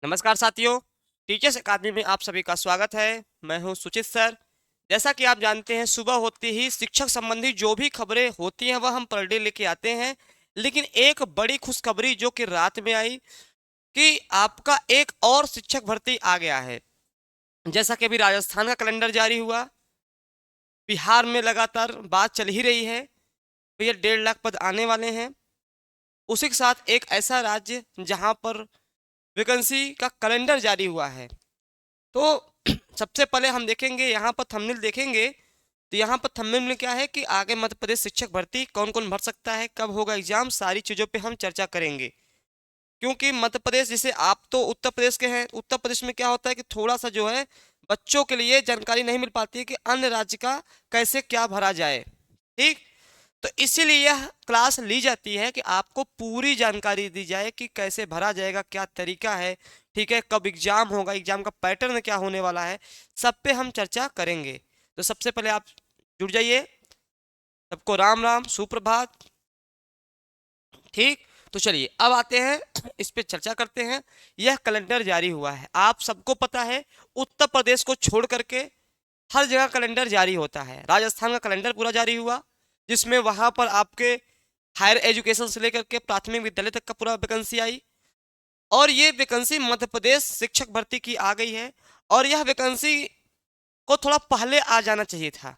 नमस्कार साथियों, टीचर्स अकादमी में आप सभी का स्वागत है। मैं हूं सुचित सर। जैसा कि आप जानते हैं, सुबह होते ही शिक्षक संबंधी जो भी खबरें होती हैं वह हम पर डे लेके आते हैं। लेकिन एक बड़ी खुशखबरी जो कि रात में आई कि आपका एक और शिक्षक भर्ती आ गया है। जैसा कि अभी राजस्थान का कैलेंडर जारी हुआ, बिहार में लगातार बात चल ही रही है, भैया 1.5 लाख पद आने वाले हैं। उसी के साथ एक ऐसा राज्य जहां पर वैकेंसी का कैलेंडर जारी हुआ है। तो सबसे पहले हम देखेंगे, यहाँ पर थंबनेल देखेंगे तो यहाँ पर थंबनेल में क्या है कि आगे मध्य प्रदेश शिक्षक भर्ती कौन कौन भर सकता है, कब होगा एग्जाम, सारी चीज़ों पे हम चर्चा करेंगे। क्योंकि मध्य प्रदेश, जैसे आप तो उत्तर प्रदेश के हैं, उत्तर प्रदेश में क्या होता है कि थोड़ा सा जो है बच्चों के लिए जानकारी नहीं मिल पाती है कि अन्य राज्य का कैसे क्या भरा जाए। ठीक, तो इसीलिए यह क्लास ली जाती है कि आपको पूरी जानकारी दी जाए कि कैसे भरा जाएगा, क्या तरीका है, ठीक है, कब एग्जाम होगा, एग्जाम का पैटर्न क्या होने वाला है, सब पे हम चर्चा करेंगे। तो सबसे पहले आप जुड़ जाइए। सबको राम राम, सुप्रभात। ठीक, तो चलिए अब आते हैं इस पे चर्चा करते हैं। यह कैलेंडर जारी हुआ है, आप सबको पता है उत्तर प्रदेश को छोड़ करके हर जगह कैलेंडर जारी होता है। राजस्थान का कैलेंडर पूरा जारी हुआ, जिसमें वहां पर आपके हायर एजुकेशन से लेकर के प्राथमिक विद्यालय तक का पूरा वैकेंसी आई। और ये वैकेंसी मध्य प्रदेश शिक्षक भर्ती की आ गई है। और यह वैकेंसी को थोड़ा पहले आ जाना चाहिए था,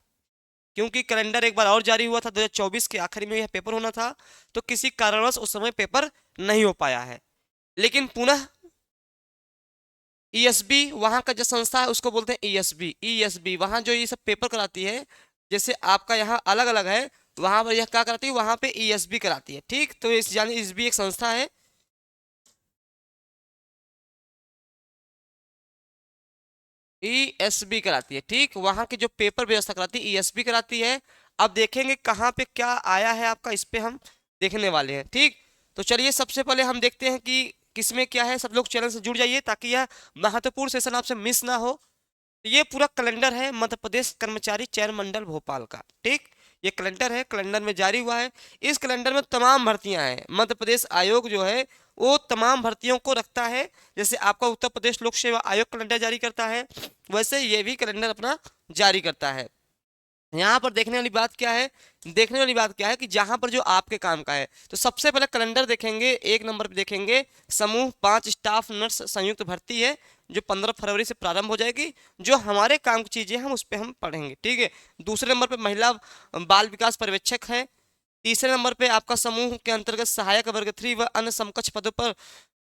क्योंकि कैलेंडर एक बार और जारी हुआ था 2024 के आखिरी में, यह पेपर होना था, तो किसी कारणवश उस समय पेपर नहीं हो पाया है। लेकिन पुनः ईएसबी वहाँ का जो संस्था है उसको बोलते हैं ईएसबी वहाँ जो ये सब पेपर कराती है, जैसे आपका यहाँ अलग अलग है, वहाँ पर यह क्या कराती है, वहाँ पे ईएसबी कराती है। ठीक, तो इस यानी ईएसबी एक संस्था है, ईएसबी कराती है। ठीक, वहाँ की जो पेपर व्यवस्था कराती है ईएसबी कराती है। अब देखेंगे कहाँ पे क्या आया है आपका, इस पे हम देखने वाले हैं। ठीक, तो चलिए सबसे पहले हम देखते हैं कि किसमें क्या है। सब लोग चैनल से जुड़ जाइए ताकि यह महत्वपूर्ण सेशन आपसे मिस ना हो। ये पूरा कैलेंडर है मध्य प्रदेश कर्मचारी चयन मंडल भोपाल का। ठीक, ये कैलेंडर है, कैलेंडर में जारी हुआ है। इस कैलेंडर में तमाम भर्तियां हैं। मध्य प्रदेश आयोग जो है वो तमाम भर्तियों को रखता है। जैसे आपका उत्तर प्रदेश लोक सेवा आयोग कैलेंडर जारी करता है, वैसे ये भी कैलेंडर अपना जारी करता है। यहाँ पर देखने वाली बात क्या है, देखने वाली बात क्या है कि जहां पर जो आपके काम का है, तो सबसे पहले कैलेंडर देखेंगे, एक नंबर पे देखेंगे समूह 5 स्टाफ नर्स संयुक्त भर्ती है, जो 15 फरवरी से प्रारंभ हो जाएगी। जो हमारे काम की चीजें हम उस पर हम पढ़ेंगे। ठीक है, दूसरे नंबर पे महिला बाल विकास पर्यवेक्षक है। तीसरे नंबर पे आपका समूह के अंतर्गत सहायक वर्ग 3 व अन्य समकक्ष पदों पर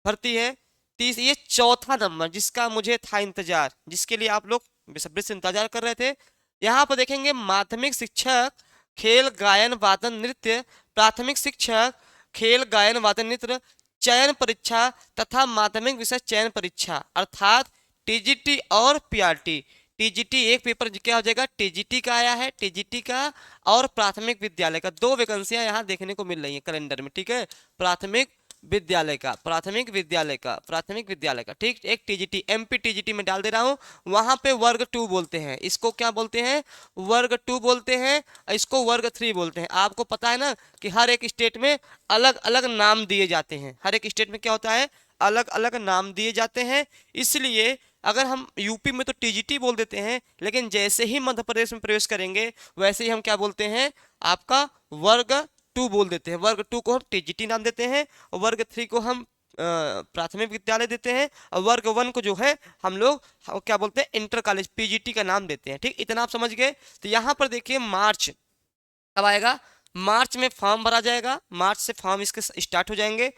भर्ती है। ये चौथा नंबर जिसका मुझे था इंतजार, जिसके लिए आप लोग बेसब्री से इंतजार कर रहे थे। यहाँ पर देखेंगे माध्यमिक शिक्षक खेल गायन वादन नृत्य, प्राथमिक शिक्षक खेल गायन वादन नृत्य चयन परीक्षा तथा माध्यमिक विषय चयन परीक्षा, अर्थात टीजीटी और पीआरटी। टीजीटी एक पेपर क्या हो जाएगा, टीजीटी का आया है, टीजीटी का और प्राथमिक विद्यालय का, दो वैकेंसियां यहाँ देखने को मिल रही है कैलेंडर में। ठीक है, प्राथमिक विद्यालय का, प्राथमिक विद्यालय का, प्राथमिक विद्यालय का। ठीक, एक टीजीटी एमपी टीजीटी में डाल दे रहा हूँ। वहां पे वर्ग 2 बोलते हैं, इसको क्या बोलते हैं, वर्ग 2 बोलते हैं, इसको वर्ग 3 बोलते हैं। आपको पता है ना कि हर एक स्टेट में अलग अलग नाम दिए जाते हैं, हर एक स्टेट में क्या होता है, अलग अलग नाम दिए जाते हैं। इसलिए अगर हम यूपी में तो टीजीटी बोल देते हैं, लेकिन जैसे ही मध्य प्रदेश में प्रवेश करेंगे वैसे ही हम क्या बोलते हैं, आपका वर्ग 2 बोल देते हैं। वर्ग 2 को हम टीजीटी नाम देते हैं, और वर्ग 3 को हम प्राथमिक विद्यालय देते हैं, और वर्ग 1 को जो है हम लोग क्या बोलते हैं, इंटर कॉलेज पीजीटी का नाम देते हैं। ठीक, इतना आप समझ गए। तो यहाँ पर देखिए मार्च कब आएगा, मार्च में फॉर्म भरा जाएगा, मार्च से फॉर्म इसके स्टार्ट हो जाएंगे।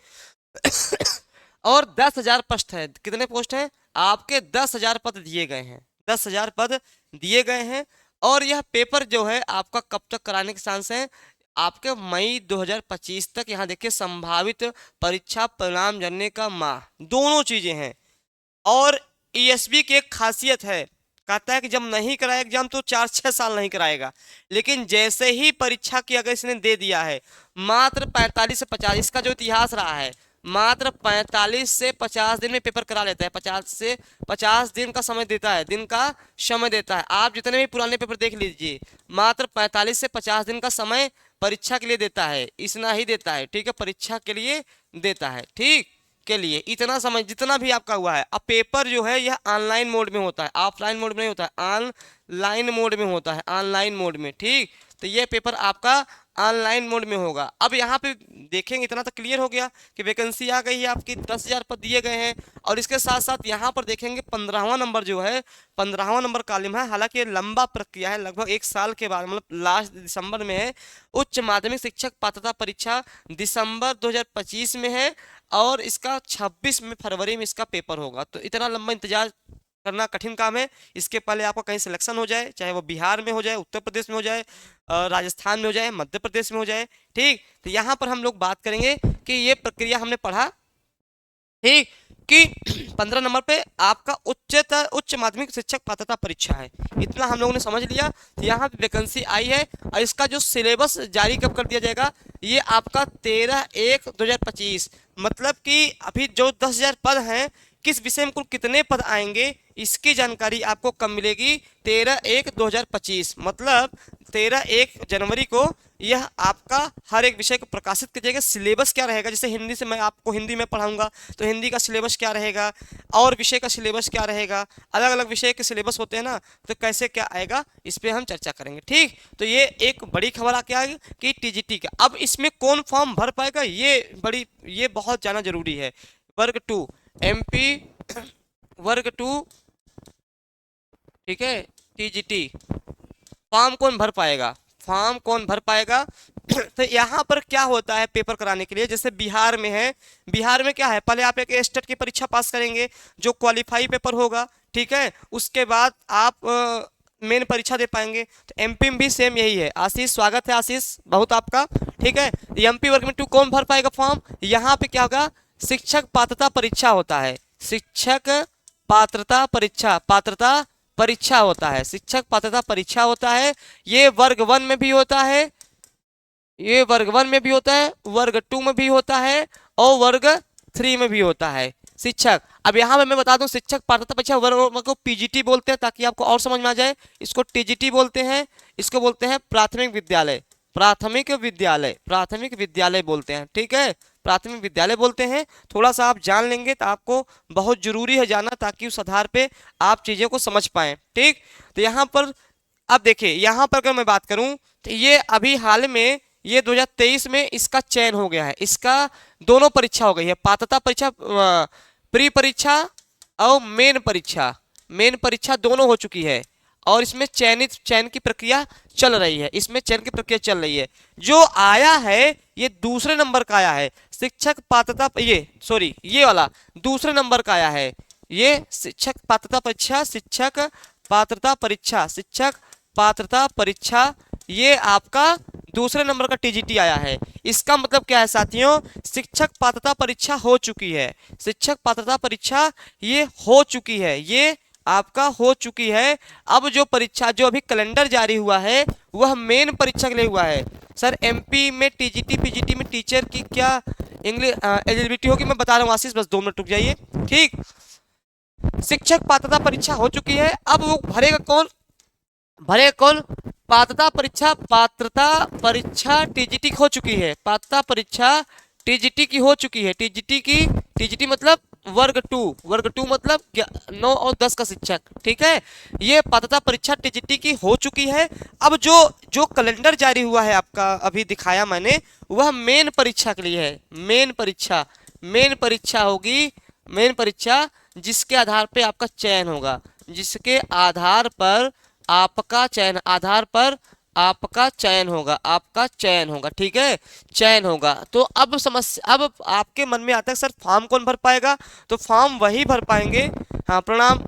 और 10,000 पोस्ट है, कितने पोस्ट हैं आपके, 10,000 पद दिए गए हैं, 10,000 पद दिए गए हैं। और यह पेपर जो है आपका कब तक कराने के चांस है, आपके मई 2025 तक। यहाँ देखिए संभावित परीक्षा परिणाम जानने का माह, दोनों चीजें हैं। और ईएसबी की एक खासियत है, कहता है कि जब नहीं कराया एग्जाम तो 4-6 साल नहीं कराएगा, लेकिन जैसे ही परीक्षा की अगर इसने दे दिया है, मात्र 45 से 50, इसका जो इतिहास रहा है, मात्र 45 से 50 दिन में पेपर करा लेता है। 50 से 50 दिन का समय देता है, दिन का समय देता है। आप जितने भी पुराने पेपर देख लीजिए, मात्र 45 से 50 दिन का समय परीक्षा के लिए देता है, इतना ही देता है। ठीक है, परीक्षा के लिए देता है। ठीक, के लिए इतना समझ, जितना भी आपका हुआ है। अब पेपर जो है यह ऑनलाइन मोड में होता है, ऑफलाइन मोड में नहीं होता है, ऑनलाइन मोड में होता है, ऑनलाइन मोड में, ठीक। तो ये पेपर आपका ऑनलाइन मोड में होगा। अब यहाँ पे देखेंगे, इतना तो क्लियर हो गया कि वैकेंसी आ गई है आपकी, 10,000 पद दिए गए हैं। और इसके साथ साथ यहाँ पर देखेंगे 15वां नंबर जो है, 15वां नंबर कॉलम है। हालांकि ये लंबा प्रक्रिया है, लगभग 1 साल के बाद, मतलब लास्ट दिसंबर में है। उच्च माध्यमिक शिक्षक पात्रता परीक्षा दिसंबर 2025 में है और इसका 26 में फरवरी में इसका पेपर होगा। तो इतना लंबा इंतजार करना कठिन काम है। इसके पहले आपका कहीं सिलेक्शन हो जाए, चाहे वो बिहार में हो जाए, उत्तर प्रदेश में हो जाए, राजस्थान में हो जाए, मध्य प्रदेश में हो जाए, ठीक। तो यहाँ पर हम लोग बात करेंगे कि ये प्रक्रिया हमने पढ़ा, ठीक, कि 15 नंबर पे आपका उच्च माध्यमिक शिक्षक पात्रता परीक्षा है, इतना हम लोगों ने समझ लिया। तो यहाँ पे वैकेंसी आई है और इसका जो सिलेबस जारी कब कर दिया जाएगा, ये आपका 13/1/2025, मतलब कि अभी जो 10,000 पद हैं, किस विषय में कुल कितने पद आएंगे, इसकी जानकारी आपको कब मिलेगी, 13/1/2025, मतलब 13 जनवरी को यह आपका हर एक विषय को प्रकाशित कीजिएगा। सिलेबस क्या रहेगा, जैसे हिंदी से मैं आपको हिंदी में पढ़ाऊंगा तो हिंदी का सिलेबस क्या रहेगा, और विषय का सिलेबस क्या रहेगा, अलग अलग विषय के सिलेबस होते हैं ना, तो कैसे क्या आएगा इस पर हम चर्चा करेंगे, ठीक। तो ये एक बड़ी खबर आके आ गई कि टीजीटी का। अब इसमें कौन फॉर्म भर पाएगा, ये बहुत जाना जरूरी है। वर्ग 2 MP वर्ग 2, ठीक है, टीजीटी फॉर्म कौन भर पाएगा, फॉर्म कौन भर पाएगा। तो यहाँ पर क्या होता है पेपर कराने के लिए, जैसे बिहार में है, बिहार में क्या है, पहले आप एक स्टेट की परीक्षा पास करेंगे जो क्वालिफाई पेपर होगा, ठीक है, उसके बाद आप मेन परीक्षा दे पाएंगे। तो एमपी में भी सेम यही है। आशीष, स्वागत है आशीष, बहुत आपका, ठीक है। एमपी वर्ग में 2 कौन भर पाएगा फॉर्म, यहाँ पे क्या होगा, शिक्षक पात्रता परीक्षा होता है, शिक्षक पात्रता परीक्षा होता है, शिक्षक पात्रता परीक्षा होता है। ये वर्ग 1 में भी होता है, ये वर्ग 1 में भी होता है, वर्ग 2 में भी होता है और वर्ग 3 में भी होता है शिक्षक। अब यहाँ पे मैं बता दूं, शिक्षक पात्रता परीक्षा वर्ग को पीजीटी बोलते हैं, ताकि आपको और समझ में आ जाए। इसको टीजीटी बोलते हैं, इसको बोलते हैं प्राथमिक विद्यालय बोलते हैं, ठीक है, प्राथमिक विद्यालय बोलते हैं। थोड़ा सा आप जान लेंगे तो आपको बहुत जरूरी है जानना, ताकि उस आधार पे आप चीज़ों को समझ पाएं, ठीक। तो यहाँ पर अब देखिए, यहाँ पर अगर मैं बात करूं तो ये अभी हाल में ये 2023 में इसका चयन हो गया है, इसका दोनों परीक्षा हो गई है, पात्रता परीक्षा, प्री परीक्षा और मेन परीक्षा दोनों हो चुकी है। और इसमें चयन की प्रक्रिया चल रही है, इसमें चयन की प्रक्रिया चल रही है। जो आया है ये दूसरे नंबर का आया है, शिक्षक पात्रता, ये वाला दूसरे नंबर का आया है, ये शिक्षक पात्रता परीक्षा, ये आपका दूसरे नंबर का टीजीटी आया है। इसका मतलब क्या है साथियों, शिक्षक पात्रता परीक्षा हो चुकी है, शिक्षक पात्रता परीक्षा ये हो चुकी है, ये आपका हो चुकी है। अब जो परीक्षा, जो अभी कैलेंडर जारी हुआ है, वह मेन परीक्षा के लिए हुआ है। सर एमपी में टीजीटी पीजीटी में टीचर की क्या इंग्लिश एलिजिबिलिटी होगी, मैं बता रहा हूँ आशीष, बस 2 मिनट रुक जाइए, ठीक। शिक्षक पात्रता परीक्षा हो चुकी है, अब वो भरेगा कौन, पात्रता परीक्षा टीजीटी हो चुकी है, पात्रता परीक्षा टीजीटी की हो चुकी है, टीजीटी मतलब वर्ग 2 मतलब 9 और 10 का शिक्षक, ठीक है। ये पात्रता परीक्षा टीजीटी की हो चुकी है। अब जो कैलेंडर जारी हुआ है आपका, अभी दिखाया मैंने, वह मेन परीक्षा के लिए है, मेन परीक्षा होगी, मेन परीक्षा, जिसके आधार पे आपका चयन होगा, जिसके आधार पर आपका चयन होगा, ठीक है, चयन होगा। तो अब आपके मन में आता है सर फॉर्म कौन भर पाएगा, तो फॉर्म वही भर पाएंगे, हाँ प्रणाम,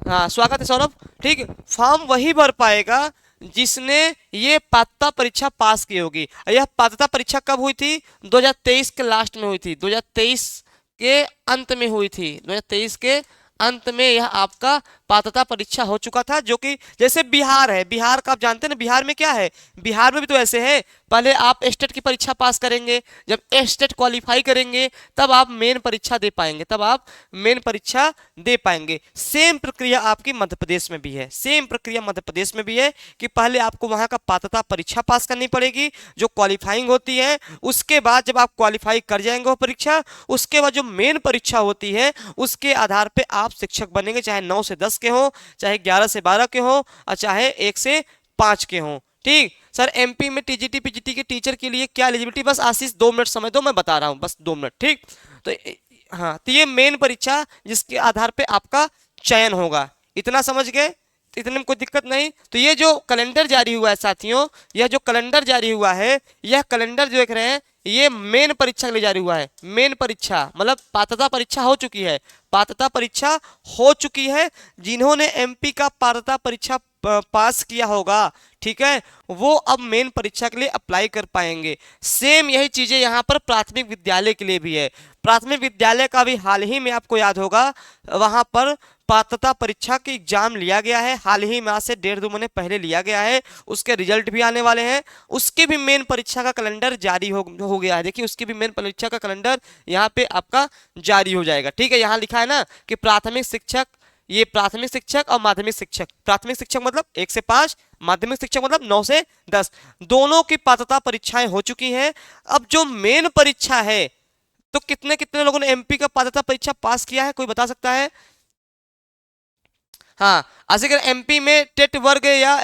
हाँ स्वागत है सौरभ, ठीक, फॉर्म वही भर पाएगा जिसने ये पात्रता परीक्षा पास की होगी। यह पात्रता परीक्षा कब हुई थी, 2023 के लास्ट में हुई थी, 2023 के अंत में हुई थी, 2023 के अंत में यह आपका पात्रता परीक्षा हो चुका था। जो कि जैसे बिहार है, बिहार का आप जानते हैं ना, बिहार में क्या है, बिहार में भी तो ऐसे है, पहले आप एस्टेट की परीक्षा पास करेंगे, जब एस्टेट क्वालिफाई करेंगे तब आप मेन परीक्षा दे पाएंगे, तब आप मेन परीक्षा दे पाएंगे। सेम प्रक्रिया आपकी मध्य प्रदेश में भी है, सेम प्रक्रिया मध्य प्रदेश में भी है कि पहले आपको वहां का पात्रता परीक्षा पास करनी पड़ेगी जो क्वालिफाइंग होती है। उसके बाद जब आप क्वालिफाई कर जाएंगे वो परीक्षा, उसके बाद जो मेन परीक्षा होती है उसके आधार पे आप शिक्षक बनेंगे, चाहे 9 से 10 के हो, चाहे 11 से 12 के हो, और चाहे 1 से 5 के हो। ठीक सर, एमपी में टीजीटी पीजीटी के टीचर के लिए क्या एलिजिबिलिटी, बस आशीष 2 मिनट समय दो, मैं बता रहा हूं, बस 2 मिनट। ठीक, तो हाँ, तो ये मेन परीक्षा जिसके आधार पे आपका चयन होगा, इतना समझ गए, इतने में कोई दिक्कत नहीं। तो ये जो कैलेंडर जारी हुआ है साथियों, यह जो कैलेंडर जारी हुआ है, यह कैलेंडर जो देख रहे हैं ये मेन परीक्षा के लिए जारी हुआ है। मेन परीक्षा मतलब पात्रता परीक्षा हो चुकी है, पात्रता परीक्षा हो चुकी है। जिन्होंने एमपी का पात्रता परीक्षा पास किया होगा, ठीक है, वो अब मेन परीक्षा के लिए अप्लाई कर पाएंगे। सेम यही चीजें यहाँ पर प्राथमिक विद्यालय के लिए भी है। प्राथमिक विद्यालय का भी हाल ही में आपको याद होगा, वहां पर पात्रता परीक्षा की एग्जाम लिया गया है, हाल ही में, आज से 1.5-2 महीने पहले लिया गया है। उसके रिजल्ट भी आने वाले हैं, उसके भी मेन परीक्षा का कैलेंडर जारी हो गया है। देखिए उसकी भी मेन परीक्षा का कैलेंडर यहाँ पे आपका जारी हो जाएगा। ठीक है, यहाँ लिखा है ना कि प्राथमिक शिक्षक, ये प्राथमिक शिक्षक और माध्यमिक शिक्षक, प्राथमिक शिक्षक मतलब 1 से 5, माध्यमिक शिक्षक मतलब 9 से 10, दोनों की पात्रता परीक्षाएं हो चुकी हैं। अब जो मेन परीक्षा है, तो कितने कितने लोगों ने एमपी का पात्रता परीक्षा पास किया है, कोई बता सकता है? हाँ, अगर एमपी में टेट वर्ग या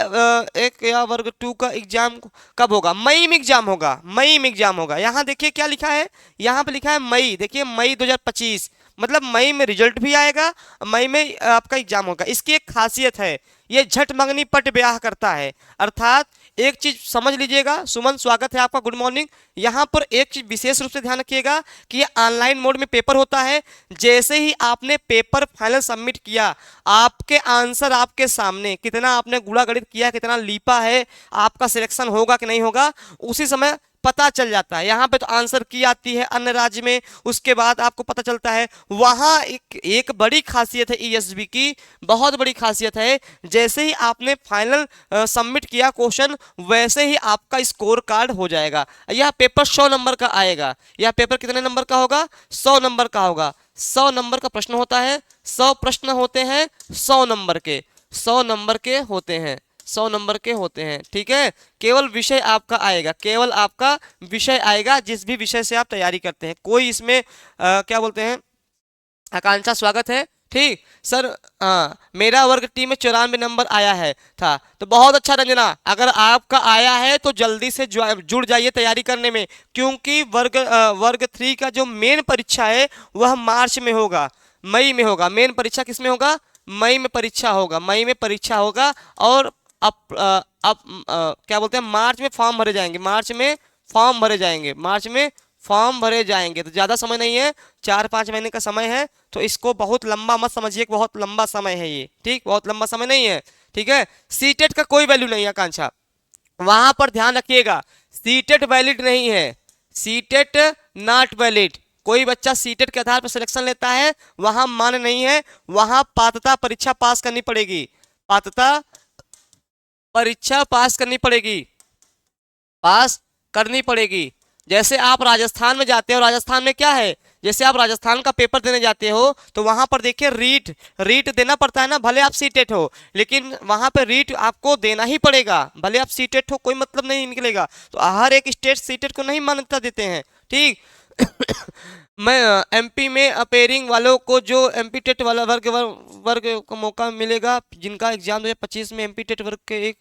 1 या वर्ग 2 का एग्जाम कब होगा? मई में एग्जाम होगा, मई में एग्जाम होगा। यहाँ देखिए क्या लिखा है, यहाँ पे लिखा है मई, देखिए मई 2025, मतलब मई में रिजल्ट भी आएगा, मई में आपका एग्जाम होगा। इसकी एक खासियत है, ये झट मंगनी पट ब्याह करता है, अर्थात एक चीज समझ लीजिएगा। सुमन स्वागत है आपका, गुड मॉर्निंग। यहाँ पर एक चीज विशेष रूप से ध्यान रखिएगा कि ये ऑनलाइन मोड में पेपर होता है। जैसे ही आपने पेपर फाइनल सबमिट किया, आपके आंसर आपके सामने, कितना आपने गुणा गणित किया, कितना लीपा है, आपका सिलेक्शन होगा कि नहीं होगा, उसी समय पता चल जाता है। यहाँ पे तो आंसर की आती है अन्य राज्य में, उसके बाद आपको पता चलता है। वहां एक बड़ी खासियत है ईएसबी की, बहुत बड़ी खासियत है। जैसे ही आपने फाइनल सबमिट किया क्वेश्चन, वैसे ही आपका स्कोर कार्ड हो जाएगा। यह पेपर 100 नंबर का आएगा। यह पेपर कितने नंबर का होगा? 100 नंबर का होगा। 100 नंबर का प्रश्न होता है, 100 प्रश्न होते हैं, 100 नंबर के, 100 नंबर के होते हैं, 100 नंबर के होते हैं। ठीक है, केवल विषय आपका आएगा, केवल आपका विषय आएगा, जिस भी विषय से आप तैयारी करते हैं। कोई इसमें क्या बोलते हैं, आकांक्षा स्वागत है। ठीक सर, हाँ, मेरा वर्ग टी में 94 नंबर आया है था, तो बहुत अच्छा रंजना, अगर आपका आया है तो जल्दी से जुड़ जाइए तैयारी करने में, क्योंकि वर्ग 3 का जो मेन परीक्षा है वह मार्च में होगा, मई में होगा। मेन परीक्षा किस में होगा? मई में परीक्षा होगा, मई में परीक्षा होगा। और अब क्या बोलते हैं, मार्च में फॉर्म भरे जाएंगे, मार्च में फॉर्म भरे जाएंगे, मार्च में फॉर्म भरे जाएंगे। तो ज़्यादा समय नहीं है, 4-5 महीने का समय है, तो इसको बहुत लंबा मत समझिए, बहुत लंबा समय है ये। ठीक, बहुत लंबा समय नहीं है। ठीक है, सीटेट का कोई वैल्यू नहीं है आकांक्षा, वहां पर ध्यान रखिएगा, सीटेट वैलिड नहीं है, सीटेट नॉट वैलिड। कोई बच्चा सीटेट के आधार पर सिलेक्शन लेता है, वहां मान्य नहीं है, वहां पात्रता परीक्षा पास करनी पड़ेगी, पात्रता परीक्षा पास करनी पड़ेगी, पास करनी पड़ेगी। जैसे आप राजस्थान में जाते हो, राजस्थान में क्या है, जैसे आप राजस्थान का पेपर देने जाते हो तो वहां पर देखिए रीट देना पड़ता है ना, भले आप सीटेट हो, लेकिन वहां पर रीट आपको देना ही पड़ेगा, भले आप सीटेट हो, कोई मतलब नहीं निकलेगा। तो हर एक स्टेट सीटेट को नहीं मान्यता देते हैं। ठीक मैं एमपी में अपेयरिंग वालों को जो एमपी टेट वाला वर्ग को मौका मिलेगा, जिनका एग्जाम 2025 में एमपी टेट वर्ग के एक,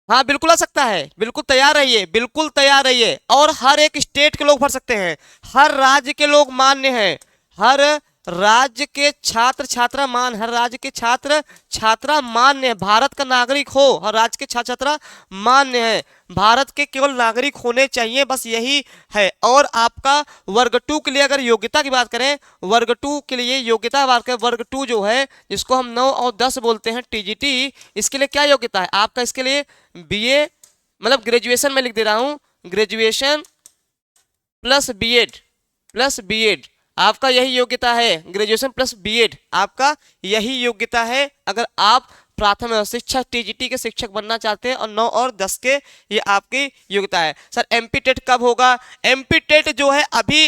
हाँ बिल्कुल आ सकता है, बिल्कुल तैयार रहिए, बिल्कुल तैयार रहिए। और हर एक स्टेट के लोग भर सकते हैं, हर राज्य के लोग मान्य हैं, हर राज्य के छात्र छात्रा मान, हर राज्य के छात्र छात्रा मान्य है। भारत का नागरिक हो, हर राज्य के छात्र छात्रा मान्य है, भारत के केवल नागरिक होने चाहिए, बस यही है। और आपका वर्ग 2 के लिए अगर योग्यता की बात करें, वर्ग 2 के लिए योग्यता बात करें, वर्ग 2 जो है जिसको हम 9 और 10 बोलते हैं टीजीटी, इसके लिए क्या योग्यता है आपका? इसके लिए बीए मतलब ग्रेजुएशन में लिख दे रहा हूं, ग्रेजुएशन प्लस बीएड आपका यही योग्यता है, ग्रेजुएशन प्लस बीएड आपका यही योग्यता है। अगर आप प्राथमिक शिक्षक टीजीटी के शिक्षक बनना चाहते हैं और 9 और 10 के ये आपकी योग्यता है। सर एमपी टेट कब होगा? एमपी टेट जो है अभी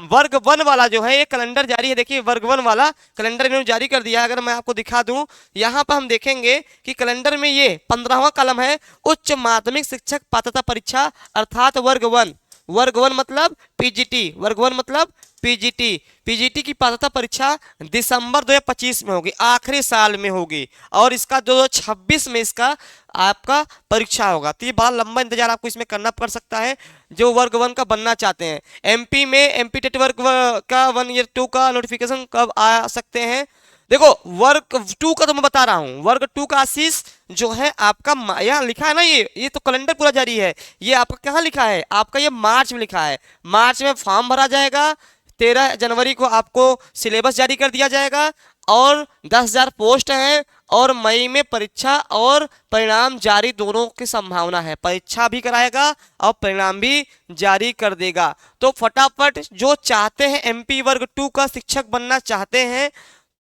वर्ग 1 वाला जो है ये कैलेंडर जारी है। देखिए वर्ग 1 वाला कैलेंडर इन्होंने जारी कर दिया है। अगर मैं आपको दिखा दूं यहाँ पर हम देखेंगे कि कैलेंडर में ये 15वां कॉलम है, उच्च माध्यमिक शिक्षक पात्रता परीक्षा अर्थात वर्ग 1। वर्ग 1 मतलब पीजीटी, वर्ग 1 मतलब पीजीटी। पीजीटी की पात्रता परीक्षा दिसंबर 2025 में होगी, आखिरी साल में होगी, और इसका 2026 में इसका आपका परीक्षा होगा। तो ये बड़ा लंबा इंतजार आपको इसमें करना पड़ सकता है जो वर्ग 1 का बनना चाहते हैं। एमपी में एमपी टेट वर्ग का 1 ईयर 2 का नोटिफिकेशन कब आ सकते हैं? देखो वर्ग 2 का तो मैं बता रहा हूं, वर्ग 2 का आशीष जो है आपका यहाँ लिखा है ना, ये तो कैलेंडर पूरा जारी है। ये आपका कहाँ लिखा है? आपका ये मार्च में लिखा है। मार्च में फॉर्म भरा जाएगा, 13 जनवरी को आपको सिलेबस जारी कर दिया जाएगा और 10,000 पोस्ट हैं, और मई में परीक्षा और परिणाम जारी दोनों की संभावना है। परीक्षा भी कराएगा और परिणाम भी जारी कर देगा। तो फटाफट जो चाहते हैं एमपी वर्ग 2 का शिक्षक बनना चाहते हैं,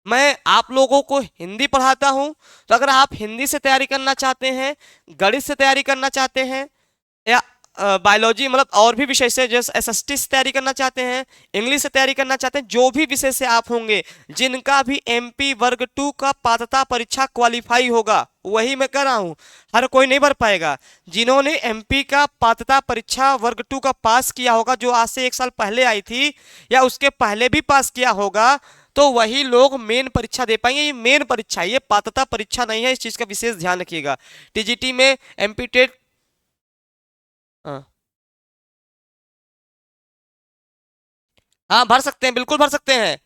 मैं आप लोगों को हिंदी पढ़ाता हूं, तो अगर आप हिंदी से तैयारी करना चाहते हैं, गणित से तैयारी करना चाहते हैं, या बायोलॉजी मतलब और भी विषय से जैसे एसएसटी से तैयारी करना चाहते हैं, इंग्लिश से तैयारी करना चाहते हैं, जो भी विषय से आप होंगे, जिनका भी एमपी वर्ग 2 का पात्रता परीक्षा क्वालिफाई होगा, वही मैं कर रहा हूं, हर कोई नहीं भर पाएगा। जिन्होंने एमपी का पात्रता परीक्षा वर्ग 2 का पास किया होगा, जो आज से 1 साल पहले आई थी या उसके पहले भी पास किया होगा, तो वही लोग मेन परीक्षा दे पाएंगे। ये मेन परीक्षा, ये पात्रता परीक्षा नहीं है, इस चीज का विशेष ध्यान रखिएगा। टीजीटी में एमपी टेट हाँ भर सकते हैं, बिल्कुल भर सकते हैं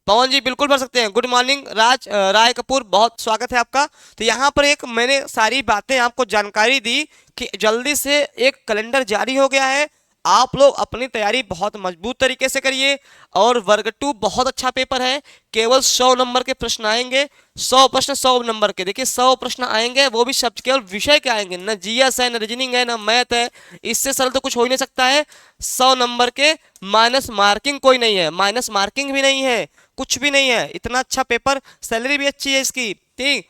पवन जी, बिल्कुल भर सकते हैं। गुड मॉर्निंग राय कपूर, बहुत स्वागत है आपका। तो यहाँ पर एक मैंने सारी बातें आपको जानकारी दी कि जल्दी से एक कैलेंडर जारी हो गया है, आप लोग अपनी तैयारी बहुत मजबूत तरीके से करिए। और वर्ग 2 बहुत अच्छा पेपर है, केवल 100 नंबर के प्रश्न आएंगे, 100 प्रश्न 100 नंबर के। देखिए 100 प्रश्न आएंगे, वो भी शब्द केवल विषय के आएंगे, न जीएस है, न रीजनिंग है, न मैथ है। इससे सरल तो कुछ हो ही नहीं सकता है। 100 नंबर के, माइनस मार्किंग कोई नहीं है, माइनस मार्किंग भी नहीं है, कुछ भी नहीं है। इतना अच्छा पेपर, सैलरी भी अच्छी है इसकी, ठीक।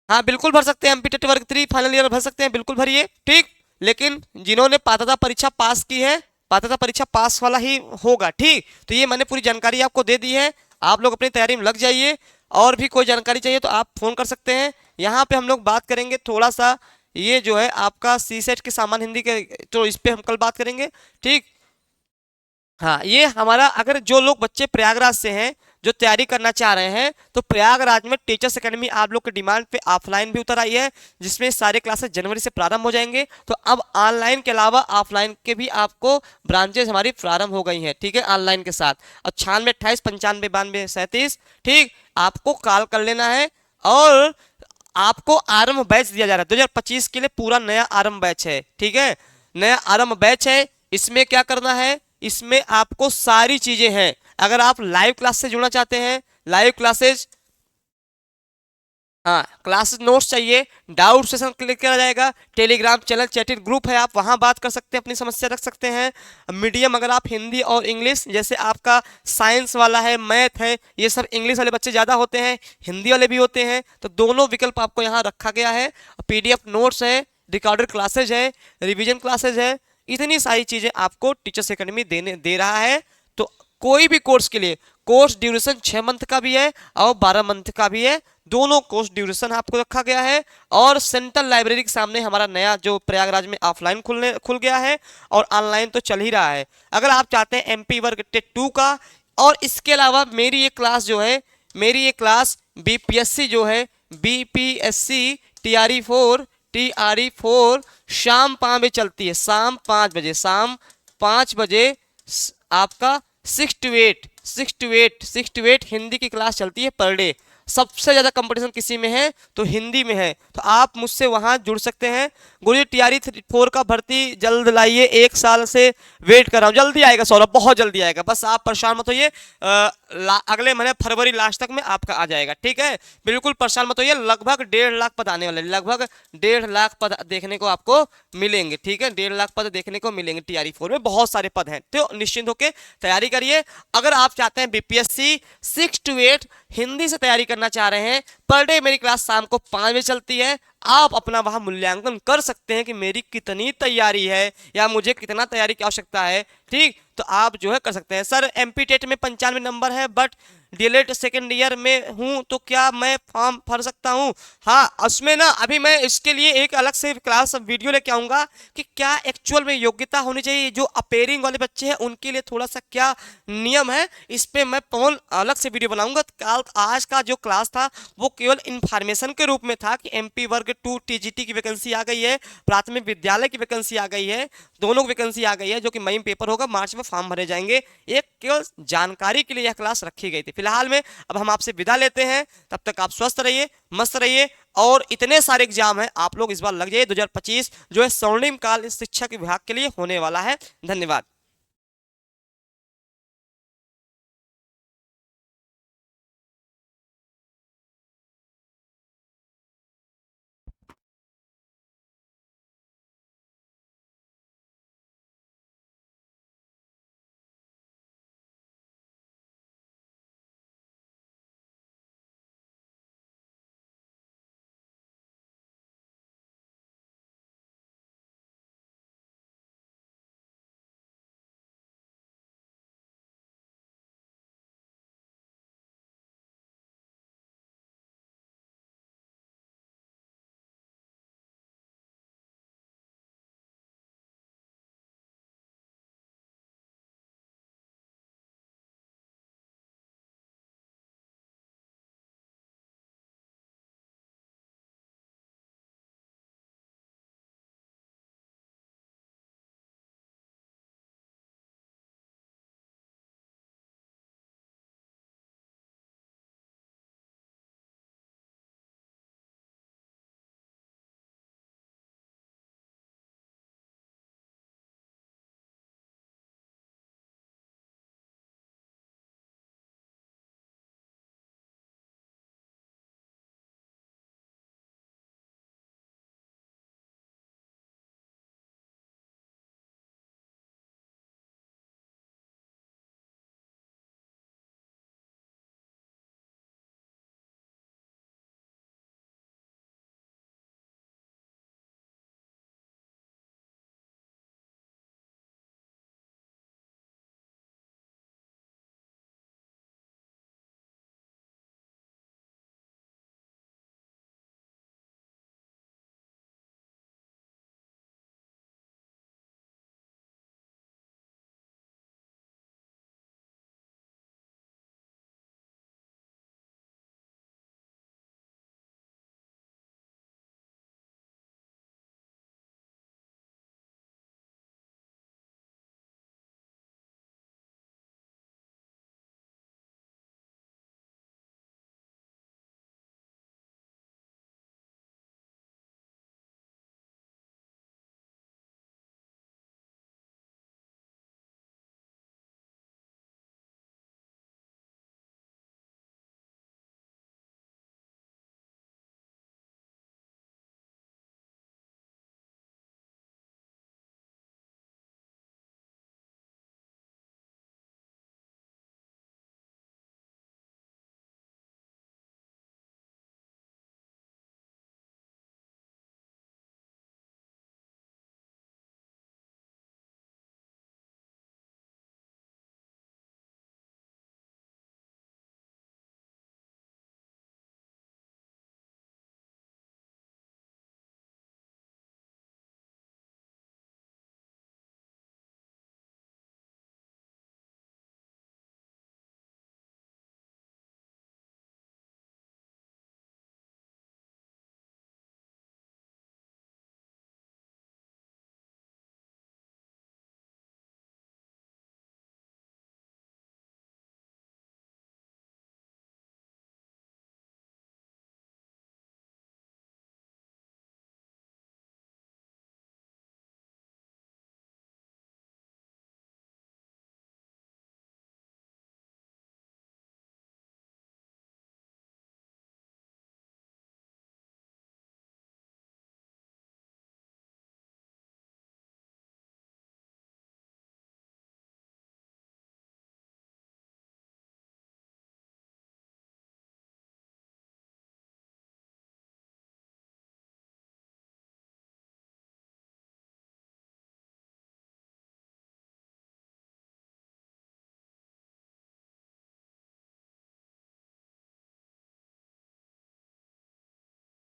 हाँ बिल्कुल भर सकते हैं, एमपी टेट वर्ग 3 फाइनल ईयर भर सकते हैं, बिल्कुल भरिए, ठीक। लेकिन जिन्होंने पात्रता परीक्षा पास की है, पात्रता परीक्षा पास वाला ही होगा, ठीक। तो ये मैंने पूरी जानकारी आपको दे दी है, आप लोग अपनी तैयारी में लग जाइए। और भी कोई जानकारी चाहिए तो आप फोन कर सकते हैं। यहाँ पे हम लोग बात करेंगे थोड़ा सा, ये जो है आपका सी सेट के सामान्य हिंदी के, तो इस पे हम कल बात करेंगे, ठीक। हाँ ये हमारा, अगर जो लोग बच्चे प्रयागराज से हैं जो तैयारी करना चाह रहे हैं, तो प्रयागराज में टीचर्स एकेडमी आप लोग के डिमांड पे ऑफलाइन भी उतर आई है, जिसमें सारे क्लासेस जनवरी से प्रारंभ हो जाएंगे। तो अब ऑनलाइन के अलावा ऑफलाइन के भी आपको ब्रांचेज हमारी प्रारंभ हो गई हैं, ठीक है, ऑनलाइन के साथ। और 96 28 95 92 37, ठीक, आपको कॉल कर लेना है। और आपको आरंभ बैच दिया जा रहा है 2025 के लिए, पूरा नया आरंभ बैच है, ठीक है, नया आरंभ बैच है। इसमें क्या करना है, इसमें आपको सारी चीजें हैं। अगर आप लाइव क्लास से जुड़ना चाहते हैं, लाइव क्लासेस, हाँ क्लास नोट्स चाहिए, डाउट सेशन क्लिक किया जाएगा, टेलीग्राम चैनल चैटिंग ग्रुप है, आप वहां बात कर सकते हैं, अपनी समस्या रख सकते हैं। मीडियम अगर आप हिंदी और इंग्लिश, जैसे आपका साइंस वाला है, मैथ है, ये सब इंग्लिश वाले बच्चे ज़्यादा होते हैं, हिंदी वाले भी होते हैं, तो दोनों विकल्प आपको यहाँ रखा गया है। PDF नोट्स है, रिकॉर्डेड क्लासेज है, रिविजन क्लासेज है, इतनी सारी चीज़ें आपको टीचर्स एकेडमी दे रहा है। तो कोई भी कोर्स के लिए, कोर्स ड्यूरेशन 6 मंथ का भी है और 12 मंथ का भी है, दोनों कोर्स ड्यूरेशन आपको रखा गया है। और सेंट्रल लाइब्रेरी के सामने हमारा नया जो प्रयागराज में ऑफलाइन खुल गया है, और ऑनलाइन तो चल ही रहा है। अगर आप चाहते हैं एमपी वर्ग टेट 2 का, और इसके अलावा मेरी ये क्लास जो है, मेरी ये क्लास बीपीएससी जो है, बीपीएससी TRE4 शाम 5 बजे चलती है, शाम 5 बजे, शाम 5 बजे आपका 6 to 8 हिंदी की क्लास चलती है पर डे। सबसे ज़्यादा कंपटीशन किसी में है तो हिंदी में है, तो आप मुझसे वहाँ जुड़ सकते हैं। गुरुजी TRE4 का भर्ती जल्द लाइए, 1 साल से वेट कर रहा हूँ, जल्दी आएगा सौरभ, बहुत जल्दी आएगा, बस आप परेशान मत होइए। अगले महीने फरवरी लास्ट तक में आपका आ जाएगा, ठीक है, बिल्कुल परेशान मत होइए। लगभग 1.5 लाख पद आने वाले, लगभग 1.5 लाख पद देखने को आपको मिलेंगे, ठीक है, 1.5 लाख पद देखने को मिलेंगे। TRE4 में बहुत सारे पद हैं, तो निश्चिंत होकर तैयारी करिए। अगर आप चाहते हैं BPSC 6 to 8 हिंदी से तैयारी करना करना चाह रहे हैं, पर डे मेरी क्लास शाम को 5 बजे चलती है। आप अपना वहां मूल्यांकन कर सकते हैं कि मेरी कितनी तैयारी है या मुझे कितना तैयारी की आवश्यकता है। ठीक, तो आप जो है कर सकते हैं। सर एमपी टेट में 95 नंबर है बट डीएलएड सेकेंड ईयर में हूं, तो क्या मैं फॉर्म भर सकता हूं? हाँ, उसमें ना अभी मैं इसके लिए एक अलग से क्लास वीडियो लेके आऊंगा कि क्या एक्चुअल में योग्यता होनी चाहिए। जो अपेयरिंग वाले बच्चे हैं उनके लिए थोड़ा सा क्या नियम है, इस पे मैं पवन अलग से वीडियो बनाऊंगा। कल आज का जो क्लास था वो केवल इंफॉर्मेशन के रूप में था कि एमपी वर्ग 2 टीजीटी की वैकेंसी आ गई है, प्राथमिक विद्यालय की वैकेंसी आ गई है, दोनों वैकेंसी आ गई है, जो कि मई में पेपर होगा, मार्च में फॉर्म भरे जाएंगे। एक केवल जानकारी के लिए यह क्लास रखी गई थी। फिलहाल में अब हम आपसे विदा लेते हैं, तब तक आप स्वस्थ रहिए, मस्त रहिए। और इतने सारे एग्जाम हैं, आप लोग इस बार लग जाइए। 2025 जो है स्वर्णिम काल इस शिक्षा के विभाग के लिए होने वाला है। धन्यवाद।